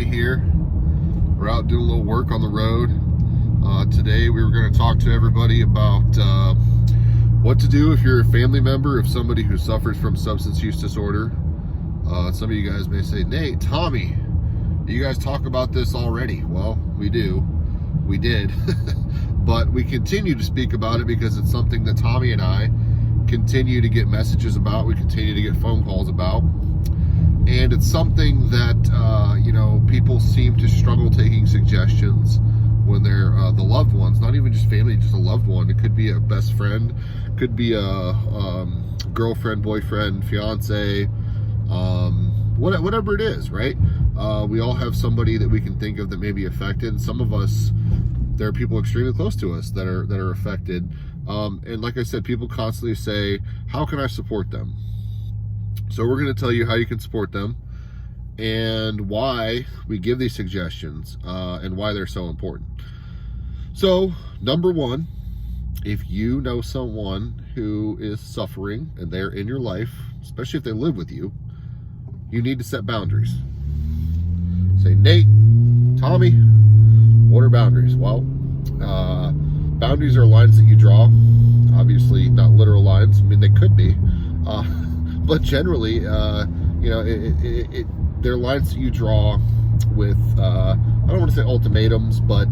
Tommy here. We're out doing a little work on the road. Today we were going to talk to everybody about what to do if you're a family member of somebody who suffers from substance use disorder. Some of you guys may say, Nate, Tommy, you guys talk about this already. Well, we do. We did. But we continue to speak about it because it's something that Tommy and I continue to get messages about. We continue to get phone calls about. And it's something that, people seem to struggle taking suggestions when they're the loved ones, not even just family, just a loved one. It could be a best friend, could be a girlfriend, boyfriend, fiance, whatever it is, right? We all have somebody that we can think of that may be affected. Some of us, there are people extremely close to us that are affected. And like I said, people constantly say, how can I support them? So we're going to tell you how you can support them and why we give these suggestions and why they're so important. So, number one, if you know someone who is suffering and they're in your life, especially if they live with you, you need to set boundaries. Say, Nate, Tommy, what are boundaries? Well, boundaries are lines that you draw. Obviously, not literal lines. I mean, they could be. But generally, they're lines that you draw with, I don't want to say ultimatums, but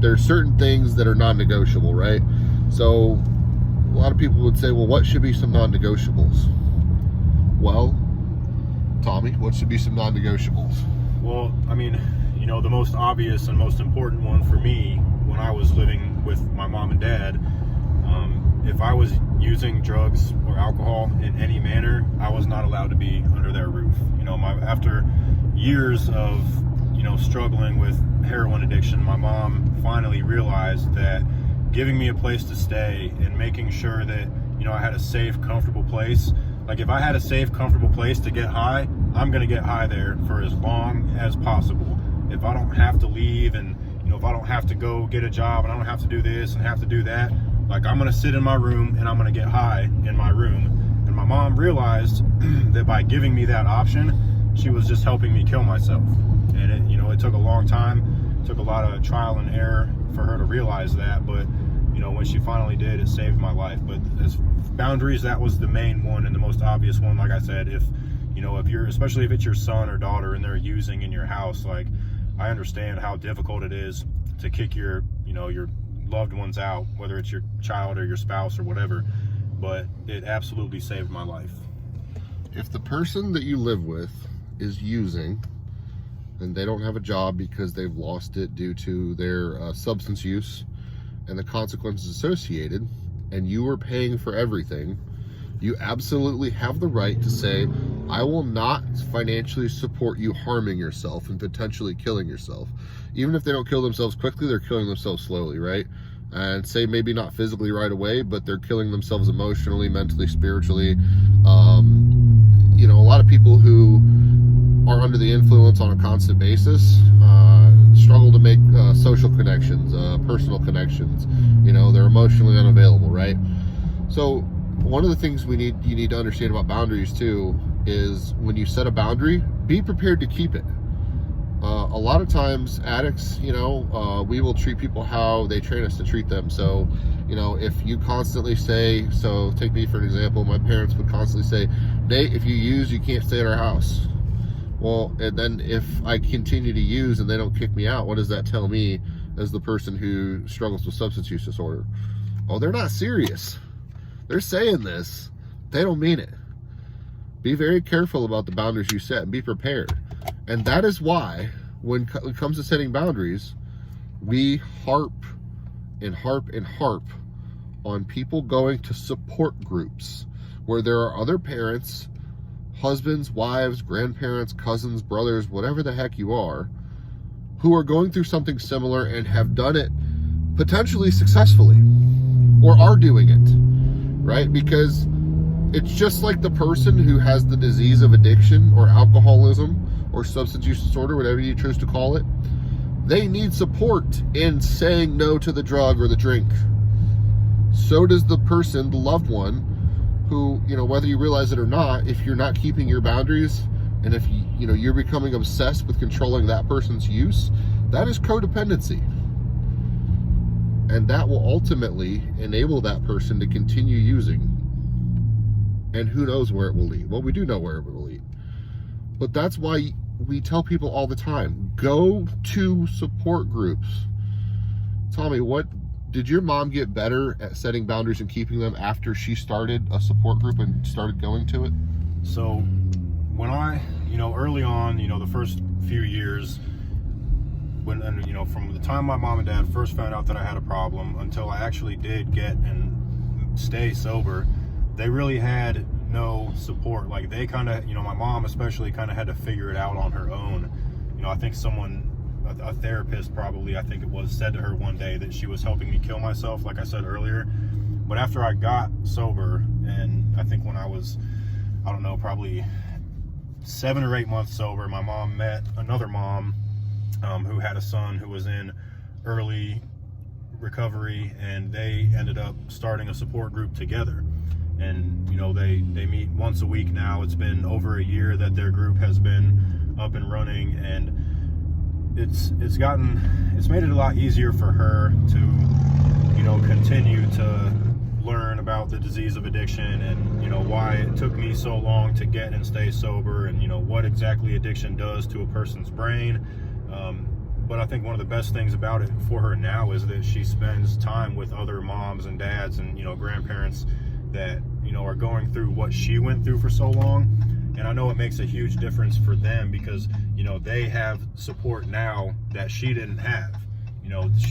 there are certain things that are non-negotiable, right? So a lot of people would say, well, what should be some non-negotiables? Well, Tommy, what should be some non-negotiables? Well, I mean, the most obvious and most important one for me when I was living with my mom and dad, if I was using drugs or alcohol in any manner, I was not allowed to be under their roof. After years of, struggling with heroin addiction, my mom finally realized that giving me a place to stay and making sure that, I had a safe, comfortable place. Like if I had a safe, comfortable place to get high, I'm going to get high there for as long as possible. If I don't have to leave and, if I don't have to go get a job and I don't have to do this and have to do that, like I'm going to sit in my room and I'm going to get high in my room. And my mom realized that by giving me that option, she was just helping me kill myself. And it took a long time, took a lot of trial and error for her to realize that. But, when she finally did, it saved my life. But as boundaries, that was the main one and the most obvious one. Like I said, if you're, especially if it's your son or daughter and they're using in your house, like I understand how difficult it is to kick your loved ones out, whether it's your child or your spouse or whatever, but it absolutely saved my life. If the person that you live with is using and they don't have a job because they've lost it due to their substance use and the consequences associated, and you are paying for everything, you absolutely have the right to say, I will not financially support you harming yourself and potentially killing yourself. Even if they don't kill themselves quickly, they're killing themselves slowly, right? And say maybe not physically right away, but they're killing themselves emotionally, mentally, spiritually. A lot of people who are under the influence on a constant basis struggle to make social connections, personal connections. They're emotionally unavailable, right? So one of the things you need to understand about boundaries too is when you set a boundary, be prepared to keep it. A lot of times addicts, we will treat people how they train us to treat them. So, if you constantly say, so take me for an example, my parents would constantly say, Nate, if you use, you can't stay at our house. Well, and then if I continue to use and they don't kick me out, what does that tell me as the person who struggles with substance use disorder? Oh, they're not serious. They're saying this. They don't mean it. Be very careful about the boundaries you set and be prepared. And that is why when it comes to setting boundaries, we harp and harp and harp on people going to support groups where there are other parents, husbands, wives, grandparents, cousins, brothers, whatever the heck you are, who are going through something similar and have done it potentially successfully or are doing it, right? Because it's just like the person who has the disease of addiction or alcoholism or substance use disorder, whatever you choose to call it. They need support in saying no to the drug or the drink. So does the person, the loved one, who, whether you realize it or not, if you're not keeping your boundaries, And if you're becoming obsessed with controlling that person's use, that is codependency. And that will ultimately enable that person to continue using. And who knows where it will lead? Well, we do know where it will lead. But that's why we tell people all the time, go to support groups. Tommy, did your mom get better at setting boundaries and keeping them after she started a support group and started going to it? So when I, early on, the first few years, from the time my mom and dad first found out that I had a problem until I actually did get and stay sober, they really had no support. Like they kind of, my mom especially kind of had to figure it out on her own. I think a therapist probably, I think it was, said to her one day that she was helping me kill myself, like I said earlier. But after I got sober, and I think when I was, I don't know, probably 7 or 8 months sober, my mom met another mom who had a son who was in early recovery, and they ended up starting a support group together. And they meet once a week now. It's been over a year that their group has been up and running, and it's made it a lot easier for her to continue to learn about the disease of addiction, and why it took me so long to get and stay sober, and what exactly addiction does to a person's brain. But I think one of the best things about it for her now is that she spends time with other moms and dads and grandparents that are going through what she went through for so long. And I know it makes a huge difference for them because they have support now that she didn't have.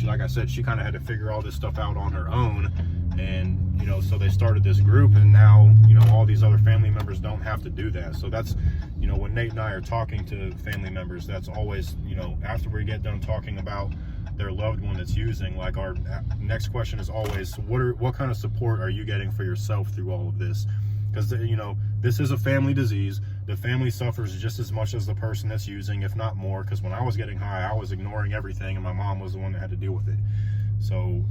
Like I said, she kind of had to figure all this stuff out on her own, and so they started this group, and now all these other family members don't have to do that. So that's when Nate and I are talking to family members, that's always after we get done talking about their loved one that's using, like our next question is always, what kind of support are you getting for yourself through all of this? Because this is a family disease. The family suffers just as much as the person that's using, if not more, because when I was getting high, I was ignoring everything, and my mom was the one that had to deal with it. So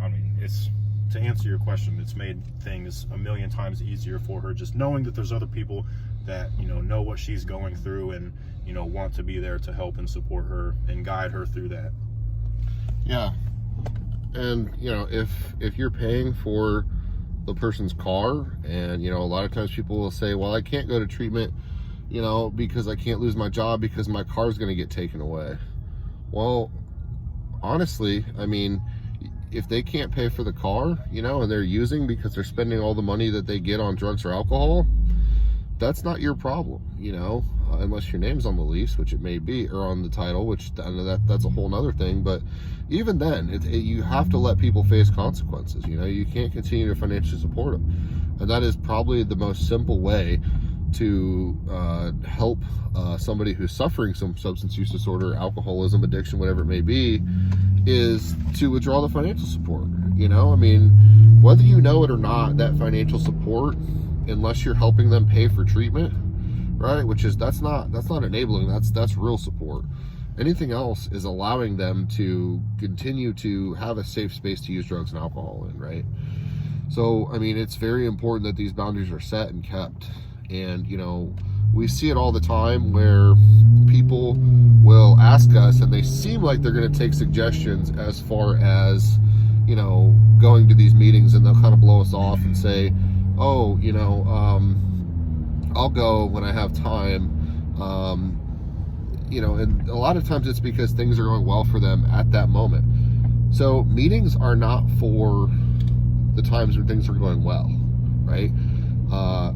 I mean, it's, to answer your question, it's made things a million times easier for her, just knowing that there's other people that know what she's going through, and want to be there to help and support her and guide her through that. Yeah. And if you're paying for the person's car, and a lot of times people will say, well, I can't go to treatment because I can't lose my job because my car's going to get taken away. Well, honestly, I mean, if they can't pay for the car, and they're using because they're spending all the money that they get on drugs or alcohol, that's not your problem, unless your name's on the lease, which it may be, or on the title, which I know that's a whole nother thing. But even then, you have to let people face consequences. You can't continue to financially support them, and that is probably the most simple way to help somebody who's suffering some substance use disorder, alcoholism, addiction, whatever it may be, is to withdraw the financial support. I mean, whether you know it or not, that financial support, unless you're helping them pay for treatment, right, which is that's not enabling, that's real support. Anything else is allowing them to continue to have a safe space to use drugs and alcohol in, right? So I mean, it's very important that these boundaries are set and kept. And we see it all the time where people will ask us, and they seem like they're going to take suggestions as far as going to these meetings, and they'll kind of blow us off and say, oh, I'll go when I have time, and a lot of times it's because things are going well for them at that moment. So meetings are not for the times when things are going well, right?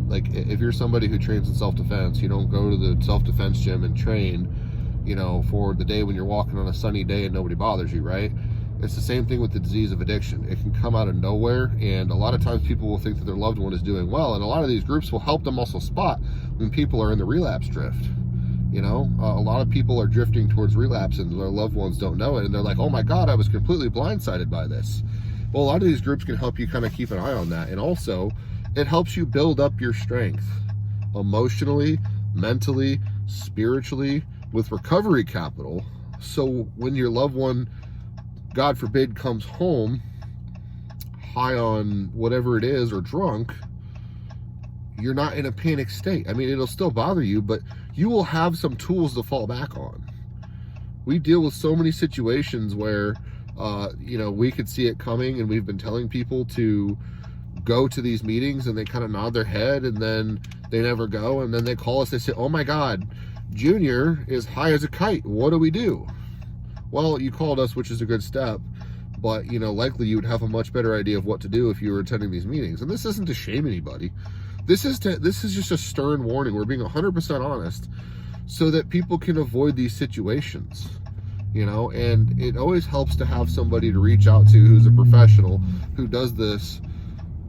Like if you're somebody who trains in self-defense, you don't go to the self-defense gym and train, for the day when you're walking on a sunny day and nobody bothers you, right? It's the same thing with the disease of addiction. It can come out of nowhere, and a lot of times people will think that their loved one is doing well, and a lot of these groups will help them also spot when people are in the relapse drift. A lot of people are drifting towards relapse, and their loved ones don't know it, and they're like, oh my God, I was completely blindsided by this. Well, a lot of these groups can help you kind of keep an eye on that, and also it helps you build up your strength emotionally, mentally, spiritually, with recovery capital. So when your loved one, God forbid, comes home high on whatever it is or drunk, you're not in a panic state. I mean, it'll still bother you, but you will have some tools to fall back on. We deal with so many situations where, we could see it coming, and we've been telling people to go to these meetings, and they kind of nod their head, and then they never go, and then they call us, they say, oh my God, Junior is high as a kite. What do we do? Well, you called us, which is a good step, but likely you would have a much better idea of what to do if you were attending these meetings. And this isn't to shame anybody. This is just a stern warning. We're being 100% honest so that people can avoid these situations, and it always helps to have somebody to reach out to who's a professional, who does this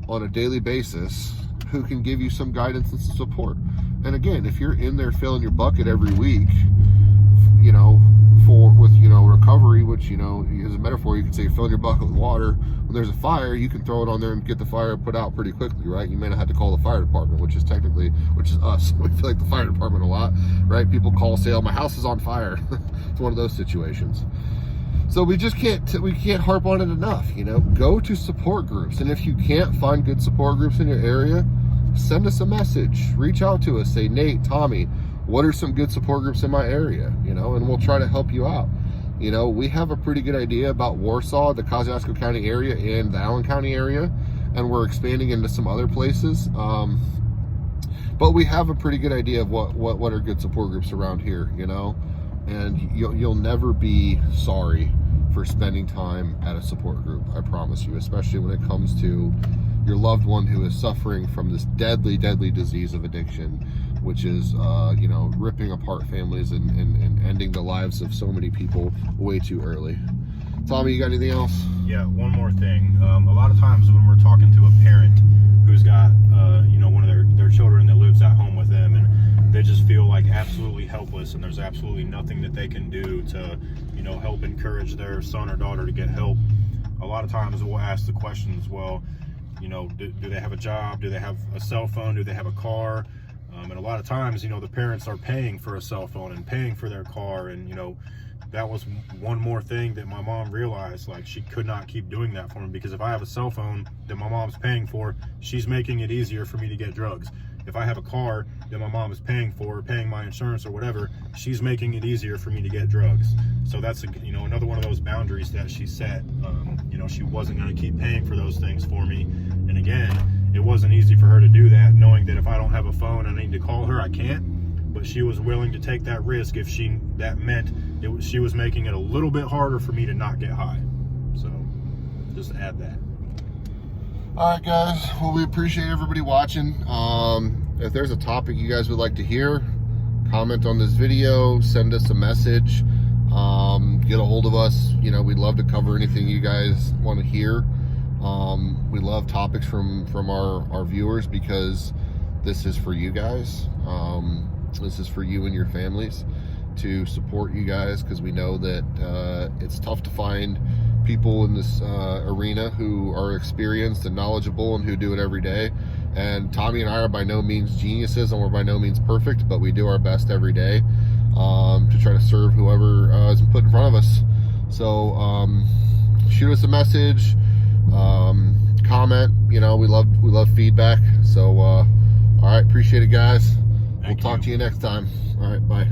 on a daily basis, who can give you some guidance and some support. And again, if you're in there filling your bucket every week, with recovery, which as a metaphor, you could say you're filling your bucket with water. When there's a fire, you can throw it on there and get the fire put out pretty quickly, right? You may not have to call the fire department, which is us. We feel like the fire department a lot, right? People call, say, oh, my house is on fire. It's one of those situations. So we can't harp on it enough. Go to support groups, and if you can't find good support groups in your area, send us a message, reach out to us, say, Nate, Tommy, what are some good support groups in my area, and we'll try to help you out. We have a pretty good idea about Warsaw, the Kosciuszko County area, and the Allen County area, and we're expanding into some other places. But we have a pretty good idea of what are good support groups around here, and you'll never be sorry for spending time at a support group, I promise you, especially when it comes to your loved one who is suffering from this deadly, deadly disease of addiction, which is, ripping apart families and ending the lives of so many people way too early. Tommy, you got anything else? Yeah, one more thing. A lot of times when we're talking to a parent who's got, one of their children that lives at home with them, and they just feel like absolutely helpless, and there's absolutely nothing that they can do to, help encourage their son or daughter to get help. A lot of times we'll ask the questions, well, do they have a job? Do they have a cell phone? Do they have a car? And a lot of times, the parents are paying for a cell phone and paying for their car. And, that was one more thing that my mom realized, like, she could not keep doing that for me, because if I have a cell phone that my mom's paying for, she's making it easier for me to get drugs. If I have a car that my mom is paying for, paying my insurance or whatever, she's making it easier for me to get drugs. So that's, another one of those boundaries that she set. She wasn't going to keep paying for those things for me. And again, it wasn't easy for her to do that, knowing that if I don't have a phone and I need to call her, I can't. But she was willing to take that risk if that meant she was making it a little bit harder for me to not get high. So just add that. All right, guys. Well, we appreciate everybody watching. If there's a topic you guys would like to hear, comment on this video, send us a message, get a hold of us. We'd love to cover anything you guys want to hear. We love topics from our viewers, because this is for you guys. This is for you and your families, to support you guys, because we know that it's tough to find people in this arena who are experienced and knowledgeable and who do it every day. And Tommy and I are by no means geniuses, and we're by no means perfect, but we do our best every day to try to serve whoever is put in front of us. So shoot us a message, comment. We love feedback. So all right, appreciate it, guys. We'll talk to you next time. All right, bye.